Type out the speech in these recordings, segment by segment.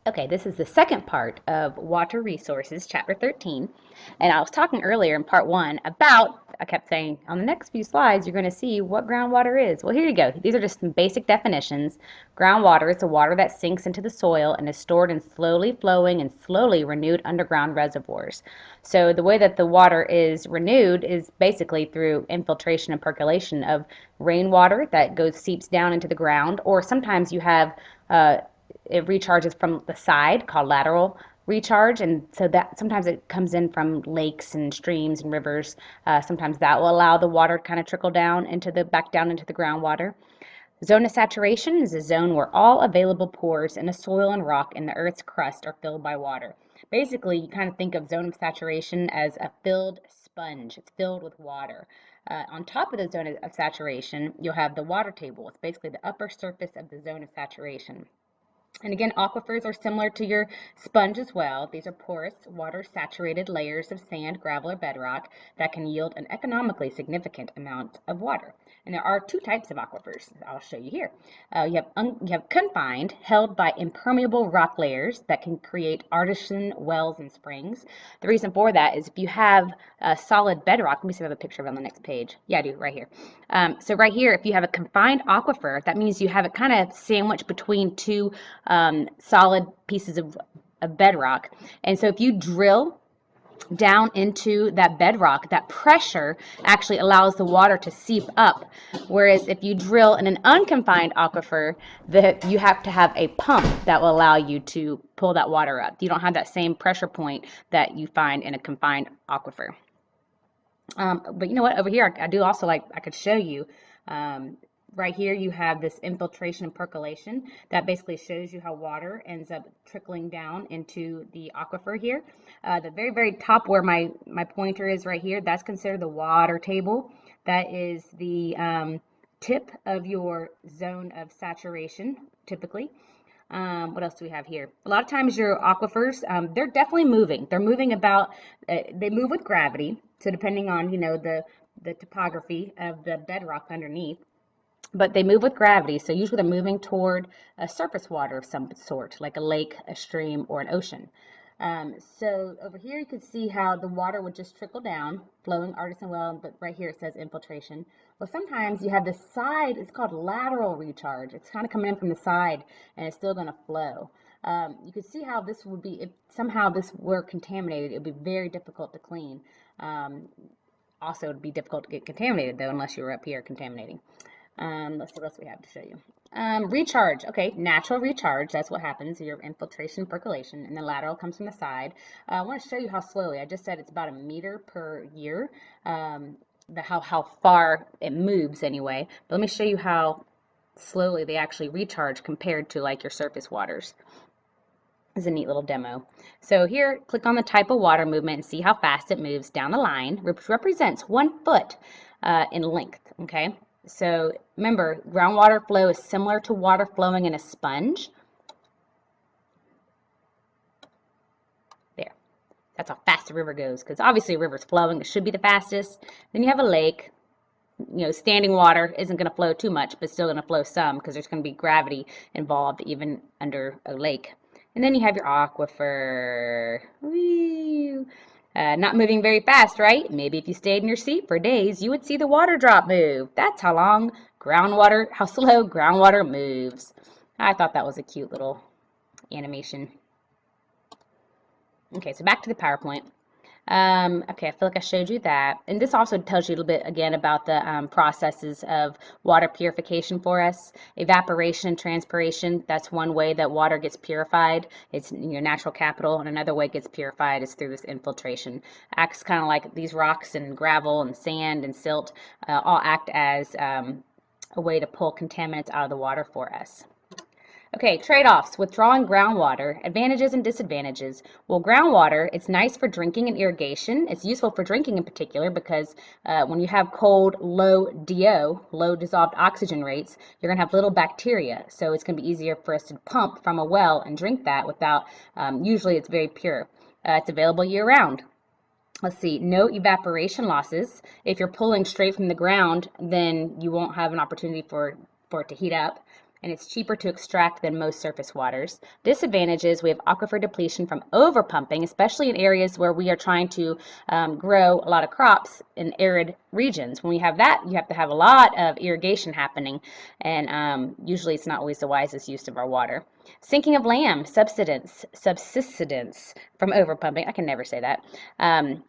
Okay, this is the second part of Water Resources, Chapter 13. And I was talking earlier in Part 1 about, I kept saying, on the next few slides, you're going to see what groundwater is. Well, here you go. These are just some basic definitions. Groundwater is the water that sinks into the soil and is stored in slowly flowing and slowly renewed underground reservoirs. So the way that the water is renewed is basically through infiltration and percolation of rainwater that seeps down into the ground, or sometimes you have it recharges from the side, called lateral recharge, and so that sometimes it comes in from lakes and streams and rivers. Sometimes that will allow the water to kind of trickle down into the back down into the groundwater. Zone of saturation is a zone where all available pores in the soil and rock in the earth's crust are filled by water. Basically, you kind of think of zone of saturation as a filled sponge. It's filled with water. On top of the zone of saturation, you'll have the water table. It's basically the upper surface of the zone of saturation. And again, aquifers are similar to your sponge as well. These are porous, water-saturated layers of sand, gravel, or bedrock that can yield an economically significant amount of water. And there are two types of aquifers. I'll show you here. You have confined, held by impermeable rock layers that can create artisan wells and springs. The reason for that is if you have a solid bedrock, let me see if I have a picture of it on the next page. Yeah, I do, right here. So right here, if you have a confined aquifer, that means you have it kind of sandwiched between two solid pieces of bedrock. And so if you drill down into that bedrock, that pressure actually allows the water to seep up. Whereas if you drill in an unconfined aquifer, you have to have a pump that will allow you to pull that water up. You don't have that same pressure point that you find in a confined aquifer. But you know what? Over here, I do also I could show you. Right here, you have this infiltration and percolation that basically shows you how water ends up trickling down into the aquifer here. The very, very top where my pointer is right here, that's considered the water table. That is the tip of your zone of saturation, typically. What else do we have here? A lot of times your aquifers, they're definitely moving. They're moving about, they move with gravity. So depending on, the topography of the bedrock underneath, but they move with gravity. So usually they're moving toward a surface water of some sort, like a lake, a stream, or an ocean. So over here you can see how the water would just trickle down, flowing artisan well, but right here it says infiltration. Well, sometimes you have the side, it's called lateral recharge. It's kind of coming in from the side and it's still going to flow. You can see how this would be, if somehow this were contaminated, it would be very difficult to clean. Also, it would be difficult to get contaminated though, unless you were up here contaminating. Let's see what else we have to show you. Recharge. Okay, natural recharge. That's what happens. Your infiltration, percolation, and the lateral comes from the side. I want to show you how slowly. I just said it's about a meter per year. How far it moves anyway. But let me show you how slowly they actually recharge compared to like your surface waters. This is a neat little demo. So here, click on the type of water movement and see how fast it moves down the line, which represents 1 foot in length. Okay. So remember, groundwater flow is similar to water flowing in a sponge. There. That's how fast the river goes, because obviously a river's flowing. It should be the fastest. Then you have a lake. Standing water isn't going to flow too much, but still going to flow some because there's going to be gravity involved even under a lake. And then you have your aquifer. Whee! Not moving very fast, right? Maybe if you stayed in your seat for days, you would see the water drop move. That's how slow groundwater moves. I thought that was a cute little animation. Okay, so back to the PowerPoint. Okay, I feel like I showed you that. And this also tells you a little bit, again, about the processes of water purification for us. Evaporation and transpiration, that's one way that water gets purified. It's your natural capital. And another way it gets purified is through this infiltration. Acts kind of like these rocks and gravel and sand and silt all act as a way to pull contaminants out of the water for us. Okay, trade-offs. Withdrawing groundwater, advantages and disadvantages. Well, groundwater, it's nice for drinking and irrigation. It's useful for drinking in particular because when you have cold, low DO, low dissolved oxygen rates, you're going to have little bacteria. So it's going to be easier for us to pump from a well and drink that without, usually it's very pure. It's available year-round. Let's see, no evaporation losses. If you're pulling straight from the ground, then you won't have an opportunity for it to heat up. and it's cheaper to extract than most surface waters. Disadvantages, we have aquifer depletion from overpumping, especially in areas where we are trying to grow a lot of crops in arid regions. When we have that, you have to have a lot of irrigation happening, and usually it's not always the wisest use of our water. Sinking of land, subsidence from overpumping. I can never say that.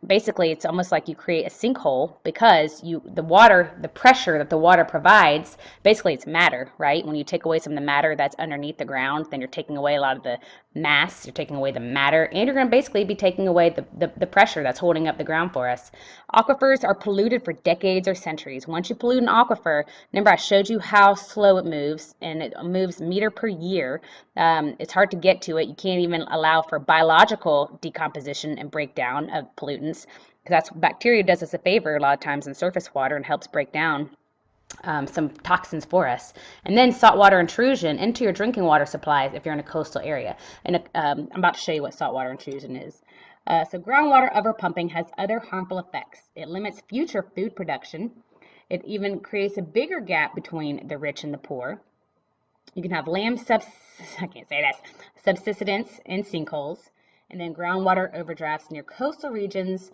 Basically, it's almost like you create a sinkhole because the pressure that the water provides, basically it's matter, right? When you take away some of the matter that's underneath the ground, then you're taking away a lot of the mass, you're taking away the matter, and you're going to basically be taking away the pressure that's holding up the ground for us. Aquifers are polluted for decades or centuries. Once you pollute an aquifer, remember I showed you how slow it moves, and it moves meter per year. It's hard to get to it. You can't even allow for biological decomposition and breakdown of pollutants, because that's bacteria does us a favor a lot of times in surface water and helps break down some toxins for us. And then saltwater intrusion into your drinking water supplies if you're in a coastal area. And I'm about to show you what saltwater intrusion is. So groundwater overpumping has other harmful effects. It limits future food production. It even creates a bigger gap between the rich and the poor. You can have subsidence in sinkholes, and then groundwater overdrafts in your coastal regions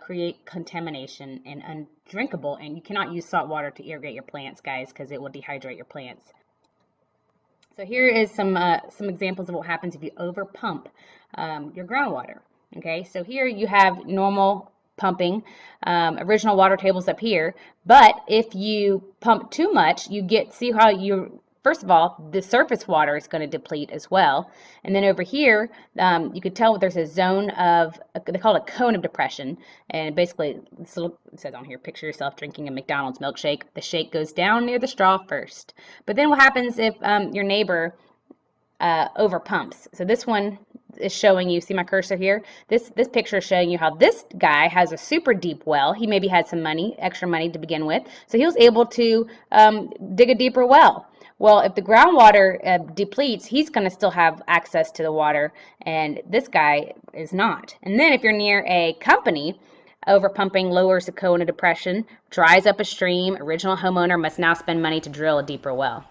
create contamination and undrinkable, and you cannot use salt water to irrigate your plants, guys, because it will dehydrate your plants. So here is some examples of what happens if you overpump your groundwater. Okay, so here you have normal pumping, original water tables up here, but if you pump too much, see how first of all, the surface water is going to deplete as well. And then over here, you could tell there's a zone they call it a cone of depression. And basically, it says on here, picture yourself drinking a McDonald's milkshake. The shake goes down near the straw first. But then what happens if your neighbor overpumps? So this one is showing you, see my cursor here? This picture is showing you how this guy has a super deep well. He maybe had some extra money to begin with. So he was able to dig a deeper well. Well, if the groundwater depletes, he's going to still have access to the water, and this guy is not. And then if you're near a company, overpumping lowers the cone of depression, dries up a stream. Original homeowner must now spend money to drill a deeper well.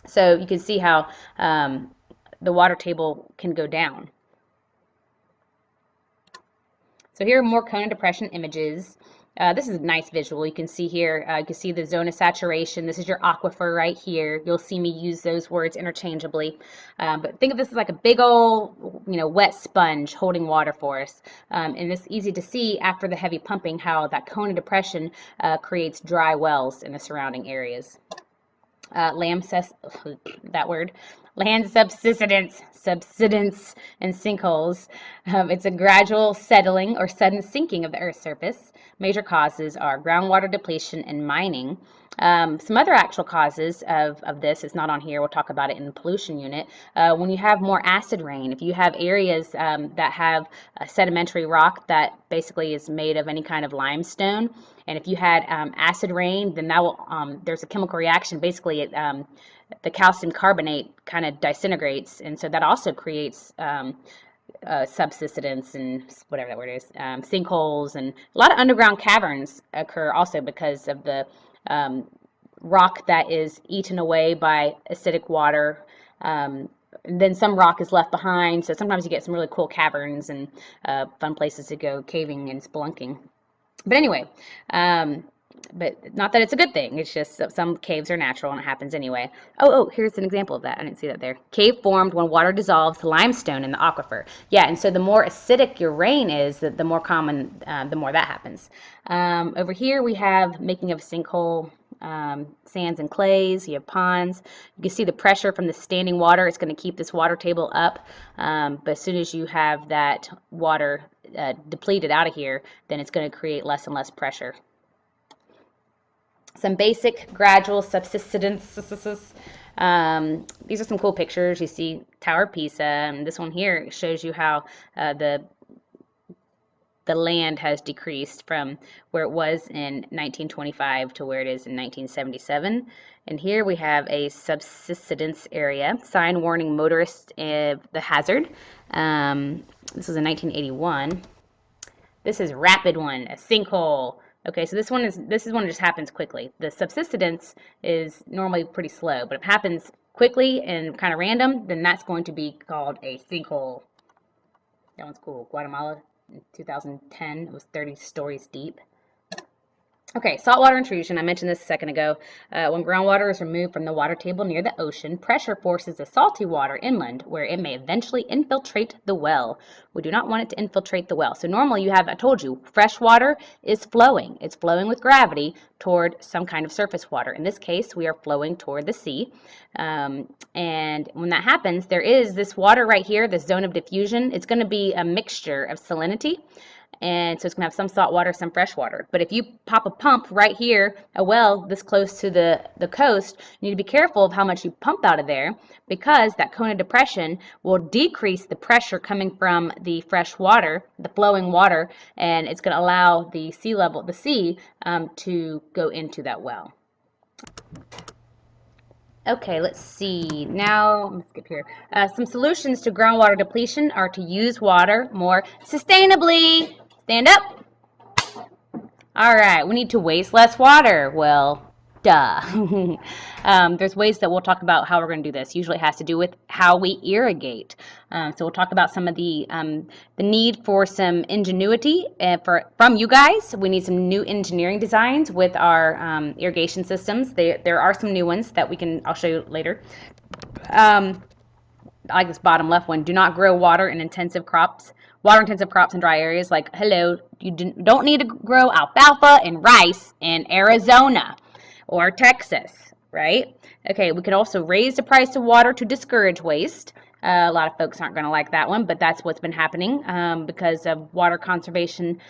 So you can see how the water table can go down. So here are more cone of depression images. This is a nice visual. You can see here, you can see the zone of saturation. This is your aquifer right here. You'll see me use those words interchangeably. But think of this as like a big old, wet sponge holding water for us. And it's easy to see after the heavy pumping how that cone of depression creates dry wells in the surrounding areas. Land subsidence and sinkholes. It's a gradual settling or sudden sinking of the Earth's surface. Major causes are groundwater depletion and mining. Some other actual causes of this is not on here. We'll talk about it in the pollution unit. When you have more acid rain, if you have areas that have a sedimentary rock that basically is made of any kind of limestone, and if you had acid rain, then that will there's a chemical reaction. Basically, the calcium carbonate kind of disintegrates, and so that also creates subsidence and whatever that word is, sinkholes, and a lot of underground caverns occur also because of the rock that is eaten away by acidic water. And then some rock is left behind, so sometimes you get some really cool caverns and fun places to go caving and spelunking. But anyway, but not that it's a good thing. It's just some caves are natural and it happens anyway. Oh, here's an example of that. I didn't see that there. Cave formed when water dissolves limestone in the aquifer. Yeah, and so the more acidic your rain is, the more common, the more that happens. Over here we have making of sinkhole, sands and clays. You have ponds. You can see the pressure from the standing water. It's going to keep this water table up. But as soon as you have that water depleted out of here, then it's going to create less and less pressure. Some basic gradual subsidence. These are some cool pictures. You see Tower Pisa, and this one here shows you how the land has decreased from where it was in 1925 to where it is in 1977. And here we have a subsidence area, sign warning motorists of the hazard. This was in 1981. This is rapid one, a sinkhole. Okay, so this one just happens quickly. The subsidence is normally pretty slow, but it happens quickly and kind of random, then that's going to be called a sinkhole. That one's cool. Guatemala in 2010, it was 30 stories deep. Okay, saltwater intrusion. I mentioned this a second ago. When groundwater is removed from the water table near the ocean, pressure forces the salty water inland where it may eventually infiltrate the well. We do not want it to infiltrate the well. So normally you have, I told you, fresh water is flowing. It's flowing with gravity toward some kind of surface water. In this case, we are flowing toward the sea. And when that happens, there is this water right here, this zone of diffusion. It's going to be a mixture of salinity. And so it's going to have some salt water, some fresh water. But if you pop a pump right here, a well this close to the coast, you need to be careful of how much you pump out of there, because that cone of depression will decrease the pressure coming from the fresh water, the flowing water, and it's going to allow the sea level, the sea, to go into that well. Okay, let's see. Now, let's skip here. Some solutions to groundwater depletion are to use water more sustainably. Stand up. All right, we need to waste less water. Well, duh. There's ways that we'll talk about how we're going to do this. Usually it has to do with how we irrigate. So we'll talk about some of the need for some ingenuity from you guys. We need some new engineering designs with our irrigation systems. There are some new ones that I'll show you later. I like this bottom left one. Do not grow water-intensive crops in dry areas. Like, hello, you don't need to grow alfalfa and rice in Arizona or Texas, right? Okay, we could also raise the price of water to discourage waste. A lot of folks aren't going to like that one, but that's what's been happening because of water conservation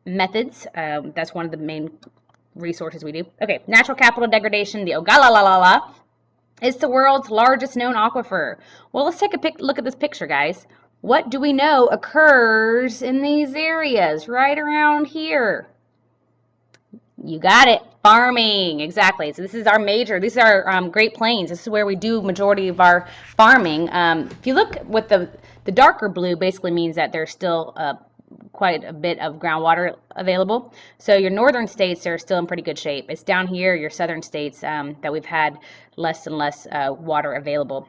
methods. That's one of the main resources we do. Okay, natural capital degradation, the Ogallala. It's the world's largest known aquifer. Well, let's take a look at this picture, guys. What do we know occurs in these areas right around here? You got it. Farming. Exactly. So this is these are Great Plains. This is where we do majority of our farming. If you look with the darker blue, basically means that there's still quite a bit of groundwater available. So your northern states are still in pretty good shape. It's down here, your southern states, that we've had less and less water available.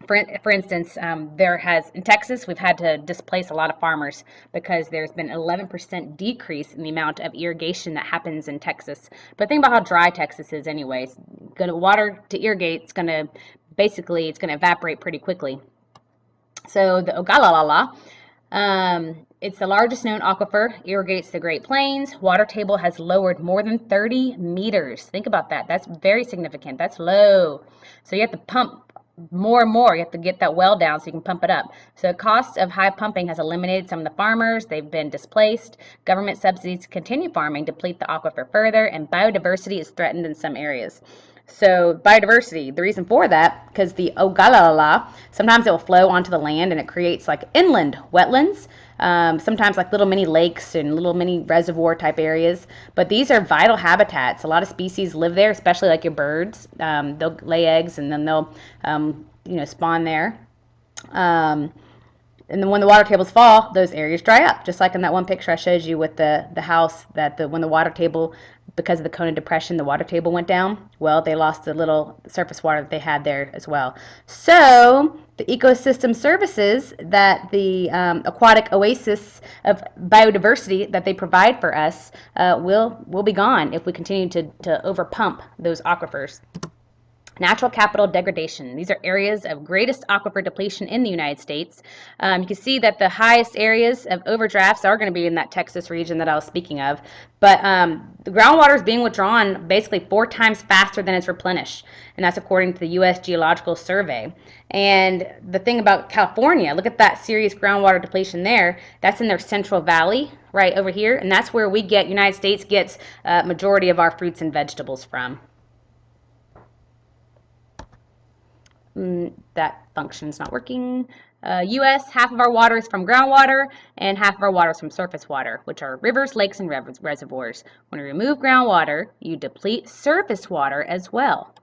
For instance, in Texas, we've had to displace a lot of farmers because there's been 11% decrease in the amount of irrigation that happens in Texas. But think about how dry Texas is anyways. Water to irrigate, it's going to evaporate pretty quickly. So the Ogallala, it's the largest known aquifer, irrigates the Great Plains. Water table has lowered more than 30 meters. Think about that. That's very significant. That's low. So you have to pump more and more. You have to get that well down so you can pump it up. So the cost of high pumping has eliminated some of the farmers. They've been displaced. Government subsidies to continue farming deplete the aquifer further, and biodiversity is threatened in some areas. So biodiversity, the reason for that, because the Ogallala, sometimes it will flow onto the land and it creates like inland wetlands, sometimes like little mini lakes and little mini reservoir type areas. But these are vital habitats. A lot of species live there, especially like your birds. They'll lay eggs and then they'll spawn there. And then when the water tables fall, those areas dry up, just like in that one picture I showed you with the house when the water table, because of the cone of depression, the water table went down. Well, they lost the little surface water that they had there as well. So the ecosystem services that the aquatic oasis of biodiversity that they provide for us will be gone if we continue to overpump those aquifers. Natural capital degradation. These are areas of greatest aquifer depletion in the United States. You can see that the highest areas of overdrafts are going to be in that Texas region that I was speaking of. But the groundwater is being withdrawn basically 4 times faster than it's replenished. And that's according to the U.S. Geological Survey. And the thing about California, look at that serious groundwater depletion there. That's in their Central Valley right over here. And that's where United States gets majority of our fruits and vegetables from. That function is not working. U.S., half of our water is from groundwater and half of our water is from surface water, which are rivers, lakes, and reservoirs. When you remove groundwater, you deplete surface water as well.